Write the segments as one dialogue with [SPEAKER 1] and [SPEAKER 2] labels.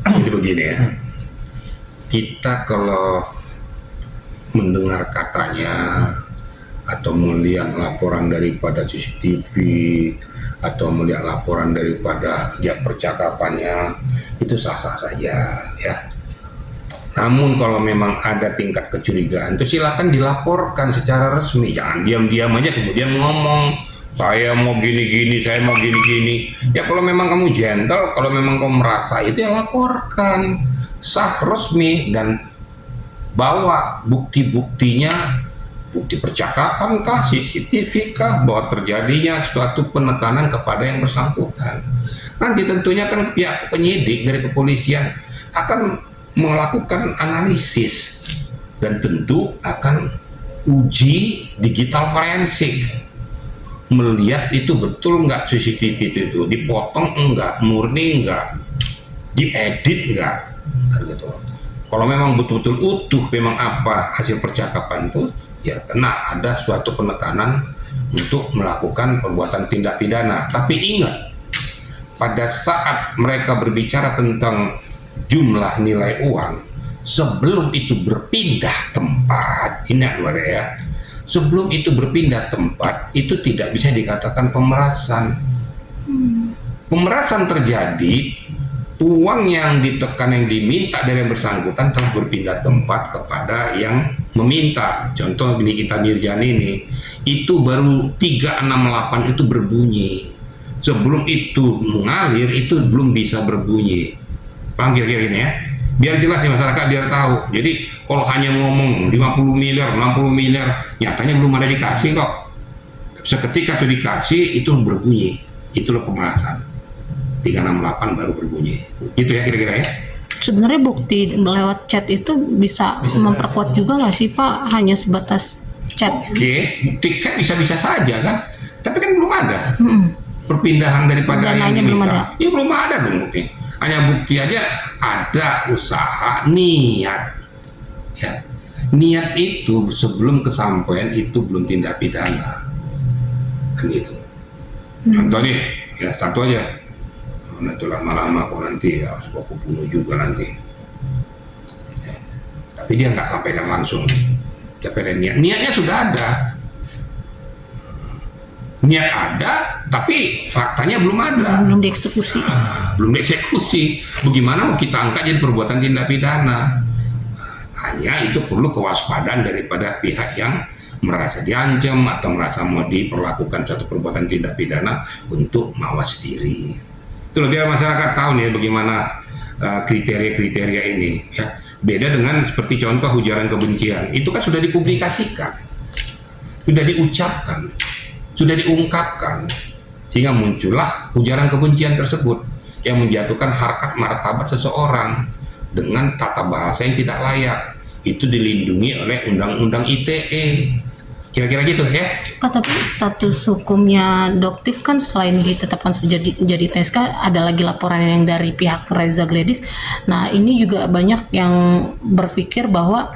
[SPEAKER 1] Jadi begini ya, kita kalau mendengar katanya atau melihat laporan daripada CCTV atau melihat laporan daripada lihat percakapannya itu sah-sah saja ya. Namun kalau memang ada tingkat kecurigaan itu silakan dilaporkan secara resmi, jangan diam-diam aja kemudian ngomong saya mau gini-gini, saya mau gini-gini. Ya kalau memang kamu gentle, kalau memang kamu merasa itu ya laporkan, sah resmi dan bawa bukti-buktinya, bukti percakapan kah, CCTV kah, bahwa terjadinya suatu penekanan kepada yang bersangkutan. Nanti tentunya kan pihak penyidik dari kepolisian akan melakukan analisis dan tentu akan uji digital forensik, melihat itu betul nggak CCTV itu dipotong enggak, murni enggak, diedit enggak, gitu. Kalau memang betul-betul utuh memang apa hasil percakapan itu, ya kena ada suatu penekanan untuk melakukan perbuatan tindak pidana. Tapi ingat, pada saat mereka berbicara tentang jumlah nilai uang, sebelum itu berpindah tempat, ingat luar ya, sebelum itu berpindah tempat, itu tidak bisa dikatakan pemerasan. Pemerasan terjadi uang yang ditekan, yang diminta dari yang bersangkutan telah berpindah tempat kepada yang meminta. Contoh Nikita Mirzani ini, itu baru 368 itu berbunyi. Sebelum itu mengalir, itu belum bisa berbunyi. Paham kira-kira ini ya? Biar jelas ya masyarakat, biar tahu. Jadi kalau hanya ngomong 50 miliar, 60 miliar, nyatanya belum ada dikasih kok. Seketika itu dikasih, itu berbunyi. Itulah pemerasan. 368 baru berbunyi. Gitu ya kira-kira ya.
[SPEAKER 2] Sebenarnya bukti lewat chat itu bisa memperkuat juga nggak sih Pak? Hanya sebatas chat.
[SPEAKER 1] Oke, bukti kan bisa-bisa saja kan. Tapi kan belum ada. Perpindahan daripada yang
[SPEAKER 2] Dananya belum
[SPEAKER 1] diminta.
[SPEAKER 2] ada.
[SPEAKER 1] Ya belum ada dong bukti. Hanya bukti aja ada usaha niat. Ya. Niat itu sebelum kesampaian itu belum tindak pidana. Kan gitu. Contoh nih, ya satu aja. Nanti lama-lama kok nanti ya suka aku bunuh juga nanti ya. Tapi dia nggak sampaikan langsung kepada niatnya sudah ada, niat ada tapi faktanya belum ada,
[SPEAKER 2] Belum dieksekusi.
[SPEAKER 1] belum dieksekusi. Bagaimana mau kita angkat jadi perbuatan tindak pidana? Hanya itu perlu kewaspadaan daripada pihak yang merasa diancam atau merasa mau diperlakukan suatu perbuatan tindak pidana untuk mawas diri. Itu biar masyarakat tahu nih bagaimana kriteria-kriteria ini ya. Beda dengan seperti contoh ujaran kebencian, itu kan sudah dipublikasikan, sudah diucapkan, sudah diungkapkan, sehingga muncullah ujaran kebencian tersebut yang menjatuhkan harkat martabat seseorang dengan tata bahasa yang tidak layak. Itu dilindungi oleh Undang-Undang ITE. Kira-kira gitu ya.
[SPEAKER 2] Pak, tapi status hukumnya Doktif kan selain ditetapkan jadi TSK, ada lagi laporan yang dari pihak Reza Gladys. Nah ini juga banyak yang berpikir bahwa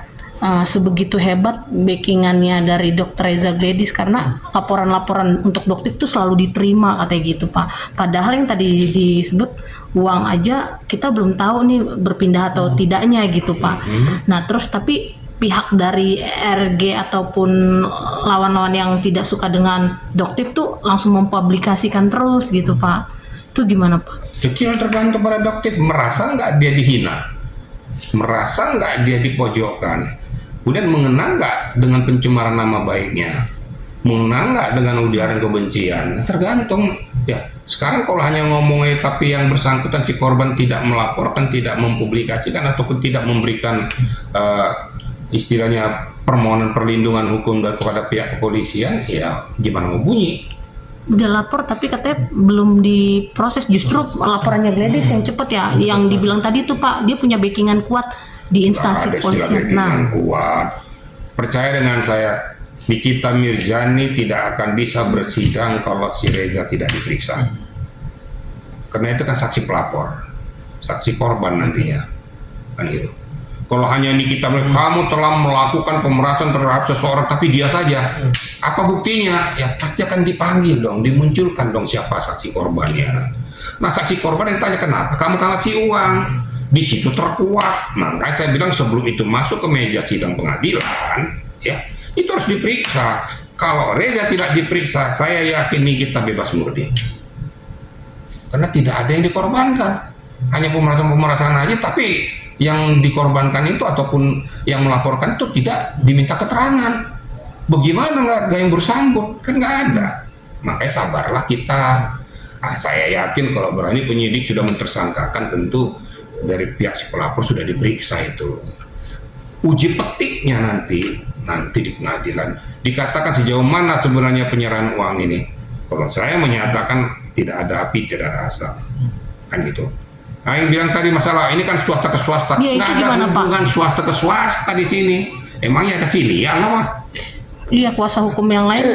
[SPEAKER 2] sebegitu hebat backingannya dari Dr. Reza Gladys karena laporan-laporan untuk Doktif itu selalu diterima katanya gitu Pak. Padahal yang tadi disebut uang aja kita belum tahu nih berpindah atau tidaknya gitu Pak. Nah terus tapi pihak dari RG ataupun lawan-lawan yang tidak suka dengan Doktif tuh langsung mempublikasikan terus gitu Pak. Itu gimana Pak?
[SPEAKER 1] Kecil tergantung pada Doktif, merasa nggak dia dihina, merasa nggak dia dipojokkan, kemudian mengenang nggak dengan pencemaran nama baiknya, mengenang nggak dengan ujaran kebencian, tergantung ya. Sekarang kalau hanya ngomongnya tapi yang bersangkutan si korban tidak melaporkan, tidak mempublikasikan ataupun tidak memberikan istilahnya permohonan perlindungan hukum kepada pihak kepolisian, ya gimana mau bunyi?
[SPEAKER 2] Udah lapor tapi katanya belum diproses, justru laporannya Gladys yang cepet ya, yang dibilang tadi tuh Pak, dia punya backingan kuat di instansi kepolisian. Nah,
[SPEAKER 1] Kuat. Percaya dengan saya, Nikita Mirzani tidak akan bisa bersidang kalau si Reza tidak diperiksa. Karena itu kan saksi pelapor, saksi korban nantinya, kan gitu. Kalau hanya Nikita, kamu telah melakukan pemerasan terhadap seseorang tapi dia saja, apa buktinya? Ya pasti akan dipanggil dong, dimunculkan dong siapa saksi korbannya. Nah saksi korban yang tanya kenapa kamu kasih uang, di situ terkuat. Makanya saya bilang sebelum itu masuk ke meja sidang pengadilan, ya itu harus diperiksa. Kalau Reza tidak diperiksa, saya yakin Nikita bebas murni. Karena tidak ada yang dikorbankan, hanya pemerasan aja. Tapi yang dikorbankan itu ataupun yang melaporkan itu tidak diminta keterangan. Bagaimana nggak yang bersambut? Kan nggak ada. Makanya sabarlah kita. Saya yakin kalau berani penyidik sudah mentersangkakan, tentu dari pihak si pelapor sudah diperiksa itu. Uji petiknya nanti di pengadilan dikatakan sejauh mana sebenarnya penyerahan uang ini. Kalau saya menyatakan tidak ada api, tidak ada asap, kan gitu. Nah, yang bilang tadi masalah ini kan swasta ke swasta,
[SPEAKER 2] Ya,
[SPEAKER 1] nggak ada hubungan swasta ke swasta di sini. Emangnya ada filial apa?
[SPEAKER 2] Iya, kuasa hukum yang lain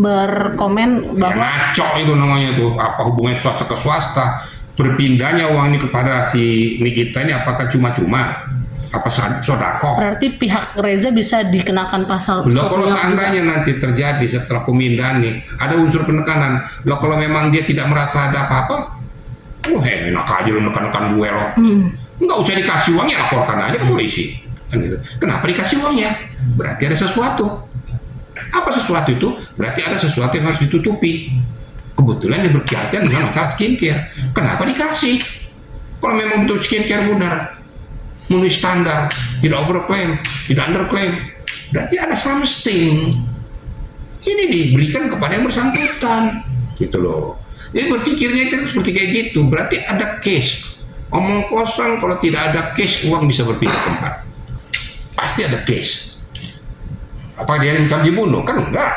[SPEAKER 2] berkomen
[SPEAKER 1] Ya,
[SPEAKER 2] bahwa
[SPEAKER 1] ngaco itu namanya tuh, apa hubungan swasta ke swasta. Berpindahnya uang ini kepada si Nikita ini apakah cuma-cuma? Apa sodako?
[SPEAKER 2] berarti pihak Reza bisa dikenakan pasal
[SPEAKER 1] Loh, kalau
[SPEAKER 2] suap menyuap
[SPEAKER 1] seandainya nanti terjadi setelah pemindahan nih, ada unsur penekanan. Loh, kalau memang dia tidak merasa ada apa-apa, enak aja lu nekan-nekan gue loh. Nggak usah dikasih uangnya, laporkan aja ke polisi. Kan gitu. Kenapa dikasih uangnya? Berarti ada sesuatu. Apa sesuatu itu? Berarti ada sesuatu yang harus ditutupi. Kebetulan dia berkaitan dengan masalah skincare. Kenapa dikasih? Kalau memang betul skincare benar, memenuhi standar, tidak overclaim, tidak underclaim, berarti ada something. Ini diberikan kepada yang bersangkutan, gitu loh. Jadi berpikirnya itu seperti kayak gitu. Berarti ada case. Omong kosong, kalau tidak ada case, uang bisa berpindah tempat. Pasti ada case. Apa dia mencari dibunuh? Kan enggak.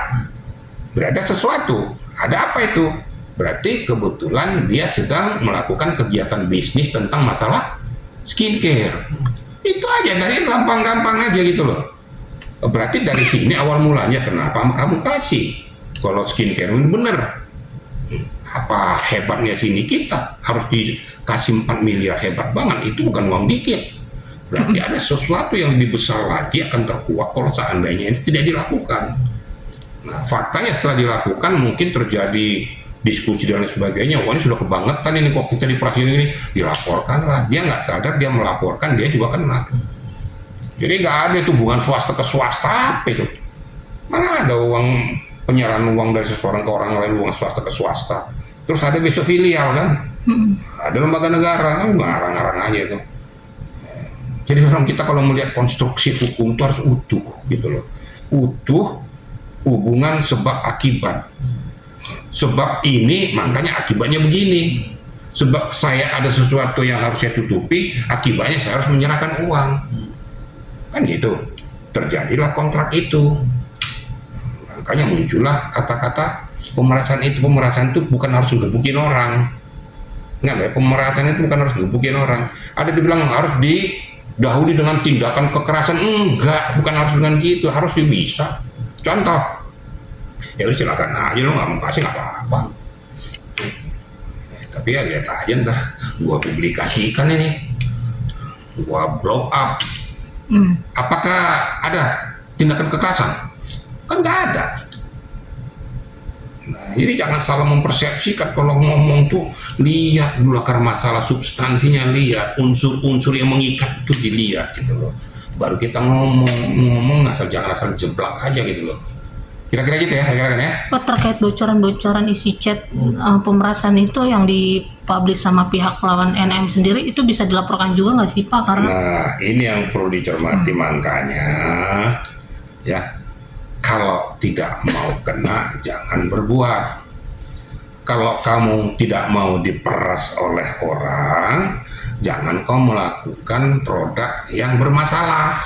[SPEAKER 1] Berarti ada sesuatu. Ada apa itu? Berarti kebetulan dia sedang melakukan kegiatan bisnis tentang masalah skincare. Itu aja, dari gampang-gampang aja gitu loh. Berarti dari sini awal mulanya kenapa kamu kasih. Kalau skincare ini bener. Apa hebatnya sini kita harus dikasih 4 miliar, hebat banget. Itu bukan uang dikit. Berarti ada sesuatu yang lebih besar lagi akan terkuak kalau seandainya itu tidak dilakukan. Nah, faktanya setelah dilakukan mungkin terjadi diskusi dan lain sebagainya. Wah, ini sudah kebangetan ini, kok kita diperhatiin ini, dilaporkan lah. Dia nggak sadar, dia melaporkan, dia juga kena. Jadi nggak ada itu hubungan swasta ke swasta apa itu. Mana ada uang penyerahan uang dari seseorang ke orang lain, uang swasta ke swasta. Terus ada besok filial kan, ada lembaga negara, kan ngarang-ngarang aja itu. Jadi orang kita kalau melihat konstruksi hukum itu harus utuh gitu loh. Utuh hubungan sebab akibat. Sebab ini makanya akibatnya begini. Sebab saya ada sesuatu yang harus saya tutupi, akibatnya saya harus menyerahkan uang. Kan gitu. Terjadilah kontrak itu. Makanya muncullah kata-kata pemerasan itu. Pemerasan itu bukan harus ngegebukin orang. Nggak ya, pemerasan itu bukan harus ngegebukin orang. Ada dibilang harus didahului dengan tindakan kekerasan. Enggak, bukan harus dengan gitu. Harus bisa. Contoh, ya lu silakan aja, lu nggak mau kasih nggak apa-apa. Tapi ya lihat aja ntar gua publikasikan ini, gua blow up. Apakah ada tindakan kekerasan? Kan nggak ada. Nah, jadi jangan salah mempersepsikan kalau ngomong tuh, lihat dulu akar masalah substansinya, lihat unsur-unsur yang mengikat itu dilihat gitu loh. Baru kita ngomong jangan asal jeblak aja gitu loh. Kira-kira gitu ya, kira-kira ya.
[SPEAKER 2] Pak, terkait bocoran-bocoran isi chat pemerasan itu yang dipublish sama pihak lawan NM sendiri, itu bisa dilaporkan juga nggak sih Pak? Karena
[SPEAKER 1] Nah, ini yang perlu dicermati. Makanya ya, kalau tidak mau kena jangan berbuat. Kalau kamu tidak mau diperas oleh orang, jangan kau melakukan produk yang bermasalah.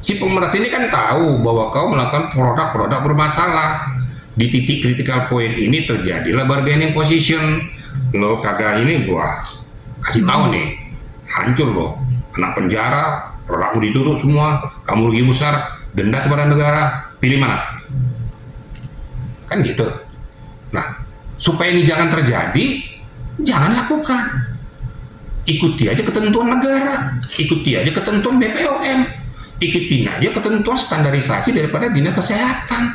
[SPEAKER 1] Si pemeras ini kan tahu bahwa kau melakukan produk-produk bermasalah. Di titik critical point ini terjadilah bargaining position. Lo kagak ini, gua kasih tahu nih, hancur lo, kena penjara, produkmu ditutup semua, kamu rugi besar, denda kepada negara, pilih mana? Kan gitu. Nah, supaya ini jangan terjadi, jangan lakukan. Ikuti aja ketentuan negara, ikuti aja ketentuan BPOM. Ikutin aja ketentuan standarisasi daripada dinas kesehatan.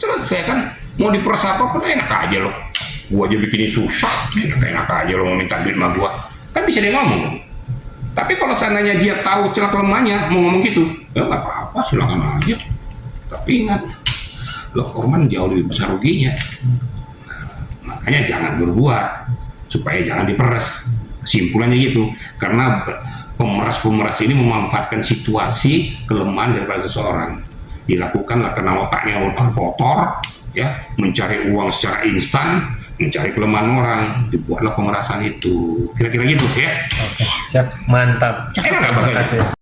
[SPEAKER 1] Selesai kan, mau diperas apa pun enak aja loh. Gua aja bikin susah, enak aja lo mau minta duit sama gua. Kan bisa dia ngomong. Tapi kalau seandainya dia tahu celah kelemahannya, mau ngomong gitu, ya nggak apa-apa, silakan aja. Tapi ingat, lo korban jauh lebih besar ruginya. Nah, makanya jangan berbuat, supaya jangan diperes. Kesimpulannya gitu, karena pemeras-pemeras ini memanfaatkan situasi kelemahan daripada seseorang. Dilakukanlah karena otaknya otak kotor, ya, mencari uang secara instan, mencari kelemahan orang, dibuatlah pemerasan itu. Kira-kira gitu ya.
[SPEAKER 3] Oke, siap, mantap.
[SPEAKER 1] Enak nggak
[SPEAKER 3] Terima
[SPEAKER 1] bahasanya?
[SPEAKER 3] kasih.